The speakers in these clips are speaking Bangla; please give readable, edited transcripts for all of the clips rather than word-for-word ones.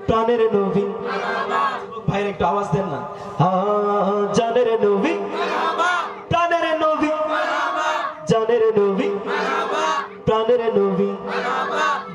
প্রাণের নবী ভাই একটু আওয়াজ দেন না জানের নবী প্রাণের নবী জানের নবী প্রাণের নবী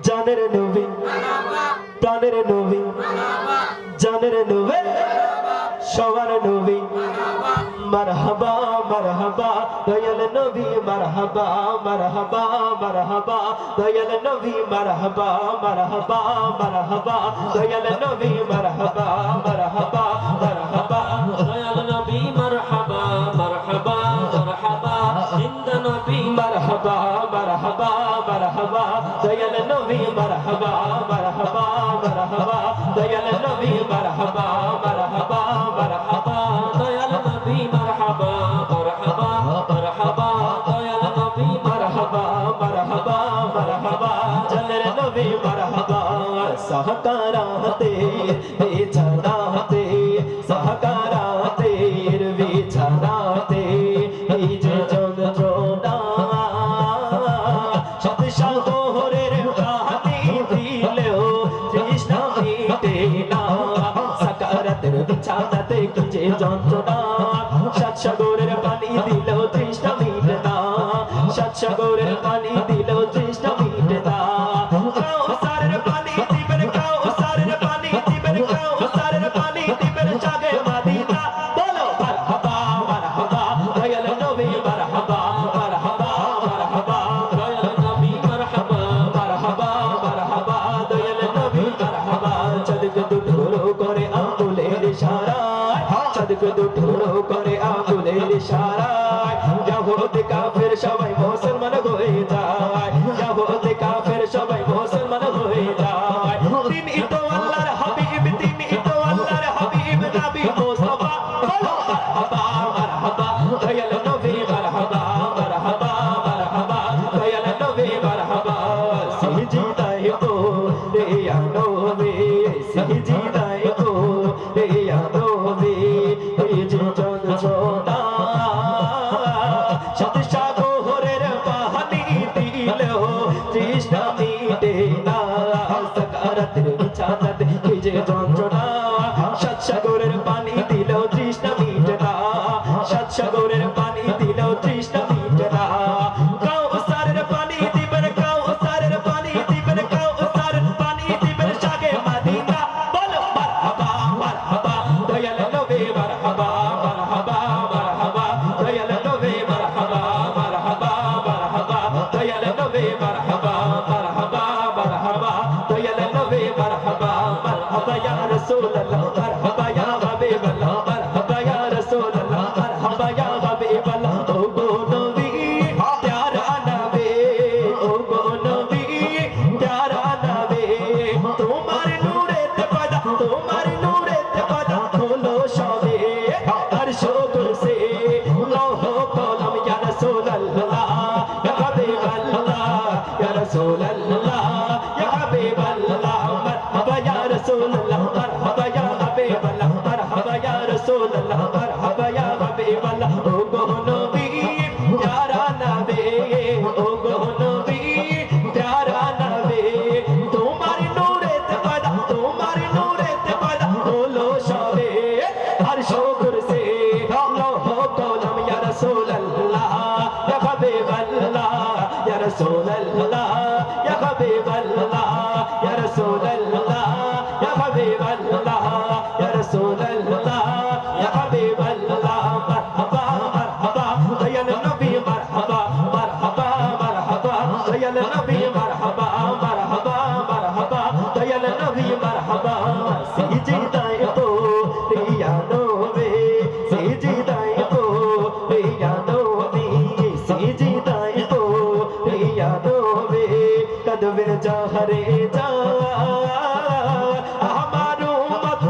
জানের নবী প্রাণের নবী জানের নবী সবার নবী মারহাবা মারহাবা দয়াল নবী মারহাবা মারহাবা মারহাবা দয়াল নবী মারহাবা মারহাবা মারহাবা দয়াল নবী মারহাবা মারহাবা মারহাবা দয়াল নবী মারহাবা মারহাবা মারহাবা জিন্দা নবী মারহাবা মারহাবা মারহাবা দয়াল নবী মারহাবা মারহাবা মারহাবা দয়াল নবী মারহাবা মারহাবা মারহাবা দয়াল নবী মারহাবা মারহাবা মারহাবা দয়াল নবী মারহাবা মারহাবা মারহাবা জানের নবী মারহাবা সহকারাতে বিছানাতে সহকারাতে বিছানাতে এই যে যন্ত্রণা সাথে শহরের পানি দিলেও তৃষ্ণা মিটে না সকারাতের বিছানাতে কি যে যন্ত্রণা সাত সাগরের পানি দিলেও তৃষ্ণা মিটে না সাত সাগরের পানি দিলেও তৃষ্ণা মিটে না কাউসারের পানি দিবেন কাউসারের পানি দিবেন কাউসারের পানি দিবেন জাগে মদিনা বলো মারহাবা মারহাবা দয়াল নবী মারহাবা মারহাবা মারহাবা দয়াল নবী মারহাবা মারহাবা মারহাবা দয়াল নবী মারহাবা চাঁদকে দুটুকরো করে আঙ্গুলের ইশারায় চাঁদকে দুটুকরো করে আঙ্গুলের ইশারায় ইয়াহুদ কাফের সবাই মুসলমান হয়ে যায় ইয়াহুদ কাফের সবাই মুসলমান হয়ে যায় তিনি তো আল্লাহর হাবিব তিনি তো আল্লাহর হাবিব নবী মুস্তাফা বলো মারহাবা মারহাবা দয়াল নবী মারহাবা মারহাবা মারহাবা দয়াল নবী মারহাবা সিজদায় তো রে ইয়া নবী সিজদায় তো রে ইয়া নবী এই যে যন্ত্রণা সাথে সাগরের পানি দিলেও তৃষ্ণা মিটে না সকারাতের বিছানাতে এই যে যন্ত্রণা সাত সাগরের পানি দিলেও তৃষ্ণা মিটে না সাত সাগরের পানি দিলেও তৃষ্ণা মিটে না কাউসারের পানি দিবেন কাউসারের পানি দিবেন কাউসারের পানি দিবেন জাগে মদিনা বলো মারহাবা মারহাবা দয়াল নবী মারহাবা মারহাবা মারহাবা দয়াল নবী মারহাবা মারহাবা মারহাবা দয়াল নবী মারহাবা মারহাবা মারহাবা দয়াল নবী মারহাবা মারহাবা ইয়া রাসূলুল্লাহ মারহাবা ইয়া হাবিবাল্লাহ মারহাবা ইয়া রাসূলুল্লাহ মারহাবা ইয়া হাবিবাল্লাহ ও গো নবী প্যারা নবী ও গো নবী প্যারা নবী তোমার নূরেতে পয়দা হলো সবে আরশ কুরসি লৌহ কলম ইয়া রাসূলুল্লাহ ইয়া হাবিবাল্লাহ ইয়া রাসূলুল্লাহ ইয়া হাবিবাল্লাহ মারহাবা ইয়া রাসূলুল্লাহ মারহাবা ইয়া হাবিবাল্লাহ মারহাবা ইয়া রাসূলুল্লাহ মারহাবা ইয়া হাবিবাল্লাহ ও গো নবী প্যারা নবী ও গো নবী প্যারা নবী তোমার নূরেতে পয়দা হলো সবে আরশ কুরসি লৌহ কলম ইয়া রাসূলুল্লাহ ইয়া হাবিবাল্লাহ ইয়া রাসূলুল্লাহ ইয়া হাবিবাল্লাহ ইয়া রাসূলুল্লাহ ইয়া হাবিবাল্লাহ ইয়া রাসূলুল্লাহ ইয়া হাবিবাল্লাহ মারহাবা মারহাবা দয়াল নবী মারহাবা মারহাবা মারহাবা দয়াল নবী মারহাবা মারহাবা মারহাবা দয়াল নবী মারহাবা সিজদায় তো ইয়া নবী সিজদায় তো ইয়া নবী সিজদায় তো ইয়া নবী কদবের জাহরে যা আমার উম্মত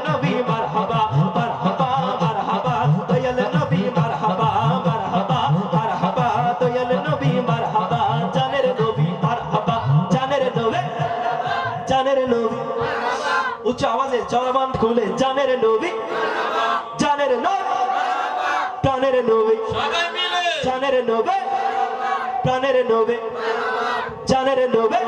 নবী মারহাবা মারহাবা মারহাবা দয়াল নবী মারহাবা মারহাবা মারহাবা দয়াল নবী মারহাবা জানের নবী মারহাবা জানের নবী জানের নবী উচ্চ আওয়াজে জবান খুলে জানের নবী জানের নবী প্রাণের নবী সবাই মিলে জানের নবী প্রাণের নবী জানের নবী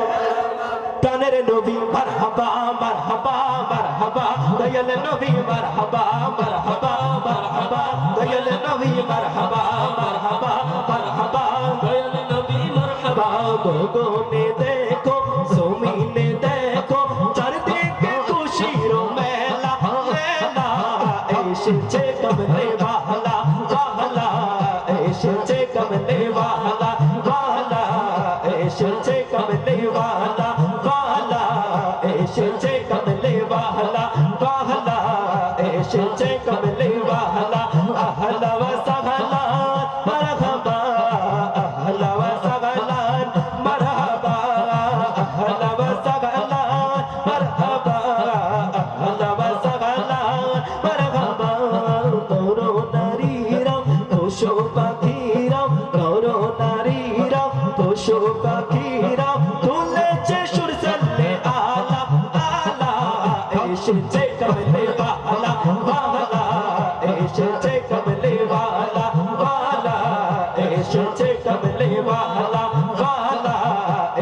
প্রাণের নবী মারহাবা মারহাবা মারহাবা দয়াল নবী মারহাবা মারহাবা মারহাবা দয়াল নবী মারহাবা মারহাবা মারহাবা দয়াল নবী মারহাবা গগনে দেখো জমিনে দেখো চারদিকে খুশির মেলা মেলা এসেছে কমলে বাহলা বাহলা এসেছে কমলে বাহলা বাহলা এসেছে কমলে বাহলা বাহলা এসেছে কমলে বাহলা বাহলা এসেছে কমলে বাহলা আহলা ওয়া সাহলান মারহাবা আহলা ওয়া সাহলান মারহাবা আহলা ওয়া সাহলান মারহাবা আহলা ওয়া সাহলান মারহাবা তোরো নারীরা পশু পাখিরা তোরো নারীরা পশু পাখিরা তুলেছে সুর সাল্লে আলা আলা এসেছে কমলে বালা বালা এসেছে কমলে বালা বালা এসেছে কমলে বালা বালা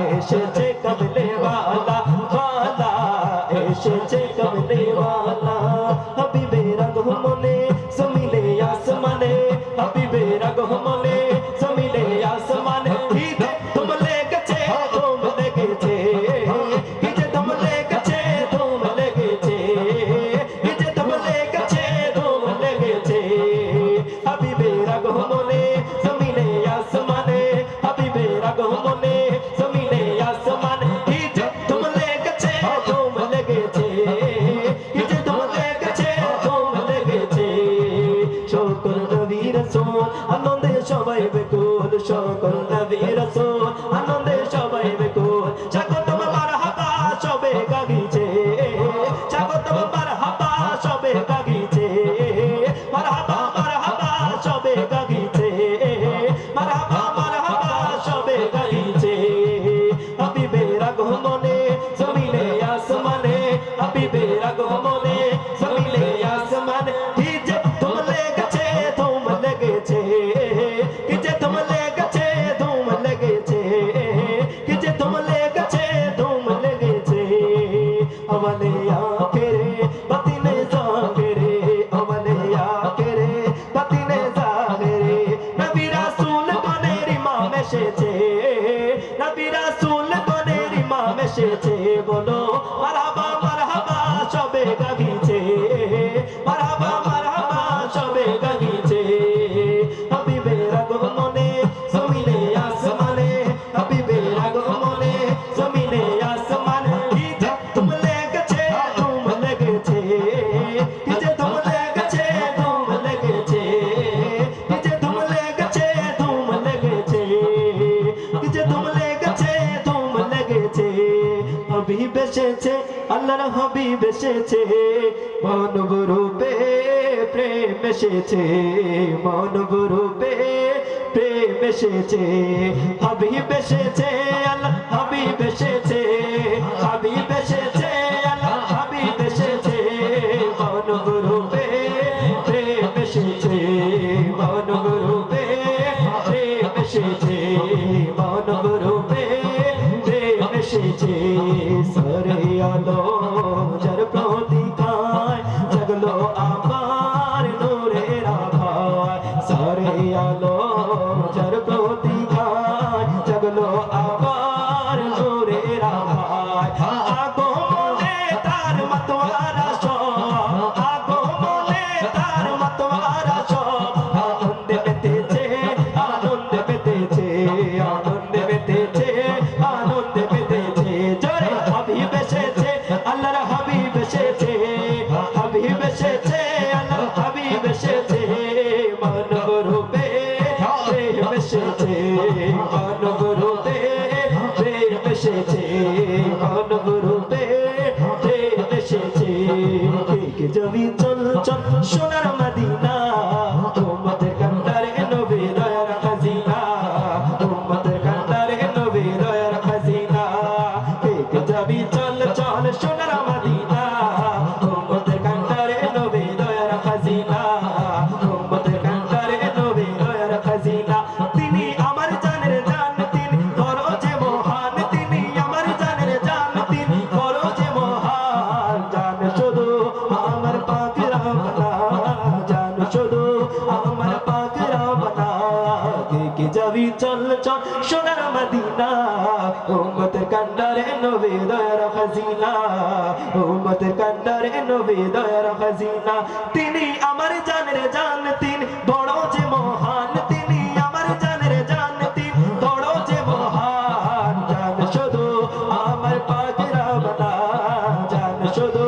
এসেছে কমলে বালা বালা এসেছে কমলে বালা হাবিবের আগমনে জমিনে আসমানে হাবিবের আগমনে জমিনে আসমানে ঈদে তুম লেগেছে তুম লেগেছে ঈদে তুম লেগেছে তুম লেগেছে ঈদে তুম লেগেছে তুম লেগেছে হাবিবের আগমনে জমিনে আসমানে হাবিবের আগমনে জমিনে আসমানে ঈদে তুম লেগেছে তুম লেগেছে ঈদে তুম লেগেছে তুম লেগেছে সকল নবী রাসূল আনন্দে সবাই বেকুল সকল নবী রাসূল আনন্দে সবাই বেকুল স্বাগতম মারহাবা সবে গাগিছে স্বাগতম মারহাবা সবে গাগিছে মারহাবা মারহাবা সবে গাগিছে মারহাবা মারহাবা সবে গাগিছে হাবিবের আগমনে জমিনে আসমানে হাবিবের আগমনে জমিনে আসমানে হিজে তুম লেগেছে তুম লেগেছে হিজে তুম লেগেছে তুম লেগেছে হিজে তুম লেগেছে তুম লেগেছে আমলে আখেরে বাতিনে জাহেরে আমলে আখেরে বাতিনে জাহেরে নবী রাসূল গণের ইমাম এসেছে নবী রাসূল গণের ইমাম এসেছে বলো মারহাবা মারহাবা সবে গাগিছে মারহাবা মারহাবা সবে গাগিছে হাবিবের আগমনে জমিনে আসমানে হাবিবের আগমনে জমিনে আসমানে ঈদে তুম লেগেছে তুম লেগেছে ঈদে তুম লেগেছে তুম লেগেছে ঈদে তুম লেগেছে তুম লেগেছে ঈদে তুম লেগেছে তুম লেগেছে হাবিব এসেছে আল্লাহর হাবিব এসেছে মানব রূপে প্রেম এসেছে মানব রূপে প্রেম এসেছে হাবিব এসেছে আল্লাহ হাবিব এসেছে হাবিব এসেছে আল্লাহ হাবিব এসেছে মানব রূপে প্রেম এসেছে মানব রূপে প্রেম এসেছে মানব রূপে প্রেম এসেছে সরে আলো যার প্রতিকায় জাগলো আমার নূরের আভায় সরে আলো যার প্রতিকায় জাগলো আমার নূরের আভায় আগমনে তার মাতোয়ারা সব আগমনে তার মাতোয়ারা সব আনন্দে মেতেছে আনন্দে মেতেছে আনন্দে মেতেছে আনন্দে মেতেছে জোরে হাবিব এসেছে আল্লাহর হাবিব এসেছে হাবিব এসেছে আল্লাহর হাবিব এসেছে মানব রূপে প্রেম এসেছে মানব রূপে প্রেম এসেছে মানব রূপে প্রেম এসেছে কে যাবি চল চল সোনার মদিনা উম্মতের কান্ডারে নবী দয়ার খাজিনা উম্মতের কান্ডারে নবী দয়ার খাজিনা হেঁটে যাবি চল চল সোনার মদিনা উম্মতের কান্ডারে নবী দয়ার খাজিনা উম্মতের কান্ডারে নবী দয়ার খাজিনা তিনি আমার জানের জান তিনি বড় যে মহান তিনি আমার জানের জান তিনি বড় যে মহান জান শুধু আমার পাক রামনা জান শুধু আমার পাক রামনা দেখে যাবি চল চল সোনার মদিনা উম্মতের কান্ডারে নবী দয়ার খাজিনা উম্মতের কান্ডারে নবী দয়ার খাজিনা তিনি আমার জানের জান তিনি বড় যে মহান তিনি আমার জানের জান তিনি বড় যে মহান জান শুধু আমার পাক রামনা জান শুধু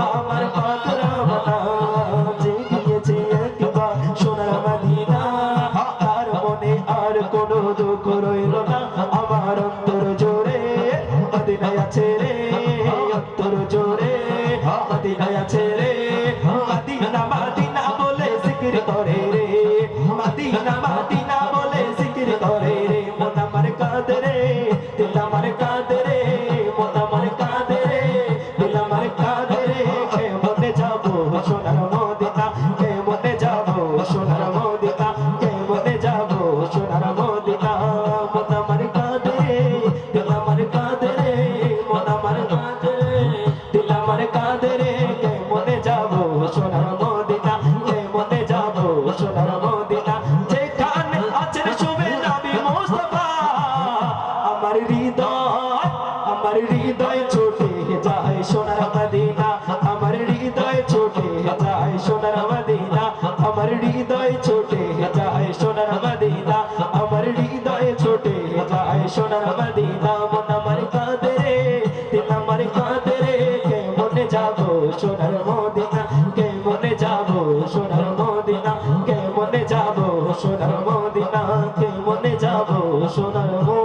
আমার পাক রামনা যে গিয়েছে একবার সোনার মদিনা তার মনে আর কোনো দুঃখ রইল না আমার অন্তর জোরে মদিনায় আছে রে অন্তর জোরে মদিনায় আছে রে মদিনা মদিনা বলে জিকির করে রে মদিনা মদিনা বলে জিকির করে রে মন আমার কাঁদে রে দিল আমার কাঁদে রে মন আমার কাঁদে রে দিল আমার কাঁদে রে কে মনে যাবো সোনার মদিনা কে মনে যাবো সোনার মদিনা কে মনে যাবো সোনার মদিনা মন আমার কাঁদে রে দিল আমার কাঁদে রে মন আমার কাঁদে রে দিল আমার কাঁদে রে কে মনে যাবো সোনার মদিনা কে মনে যাবো সোনার মদিনা যেখানে আছেন শুভে নবী মুস্তাফা আমার হৃদয় ছুটে যায় সোনার মদিনা আমার হৃদয় ছুটে যায় সোনার মদিনা আমার হৃদয় ছুটে যায় সোনার মদিনা আমার হৃদয় ছুটে যায় সোনার মদিনা মন আমার কাঁদে রে দিল আমার কাঁদে রে কে মনে যাবো সোনার মদিনা কে মনে যাবো সোনার মদিনা কে মনে যাবো সোনার মদিনা কে মনে যাবো সোনার মদিনা